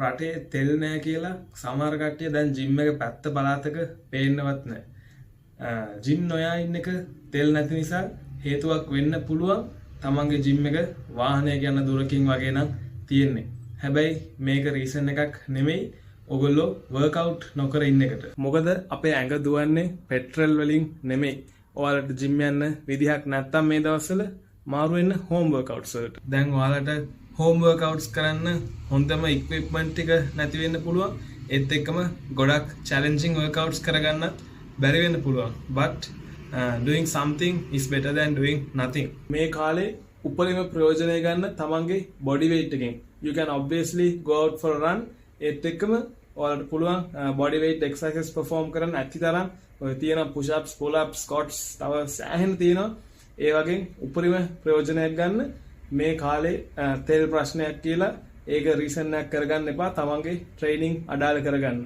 රටේ තෙල් නැහැ කියලා සමහර කට්ටිය දැන් ජිම් එක පැත්ත පළාතක පේන්නවත් නැහැ. ජිම් නොයා ඉන්න එක තෙල් නැති නිසා හේතුවක් වෙන්න පුළුවන්. තමන්ගේ ජිම් එක වාහනයක යන දුරකින් වගේ නම් තියෙන්නේ. හැබැයි මේක රීසන් එකක් නෙමෙයි ඔයගොල්ලෝ වර්ක්අවුට් නොකර ඉන්න එකට. මොකද අපේ ඇඟ දුවන්නේ පෙට්‍රල් වලින් නෙමෙයි. ඔයාලට ජිම් යන්න විදිහක් නැත්තම් මේ දවස්වල මාරු වෙන්න හෝම් වර්ක්අවුට්ස් වලට. දැන් ඔයාලට හෝම් වර්ක්අවුට්ස් කරන්න හොඳම ඉක්විප්මන්ට් ටික නැති වෙන්න පුළුවන්. ඒත් එක්කම ගොඩක් චැලෙන්ජින් වර්ක්අවුට්ස් කරගන්නත් බැරි වෙන්න පුළුවන්. but doing something is better than doing nothing. මේ කාලේ උපරිම ප්‍රයෝජනය ගන්න තමන්ගේ body weight එකෙන්. You can obviously go out for a run. ඒත් එක්කම ඔයාලට පුළුවන් body weight exercises perform කරන්න ඇති තරම් ඔය තියෙන push ups, pull ups, squats තව සෑහෙන තියෙනවා. ඒ වගේ උපරිම ප්‍රයෝජනයක් ගන්න. මේ කාලේ තෙල් ප්‍රශ්නයක් කියලා ඒක රීසන් එකක් කරගන්න එපා. තමන්ගේ ට්‍රේනින් අඩාල කරගන්න.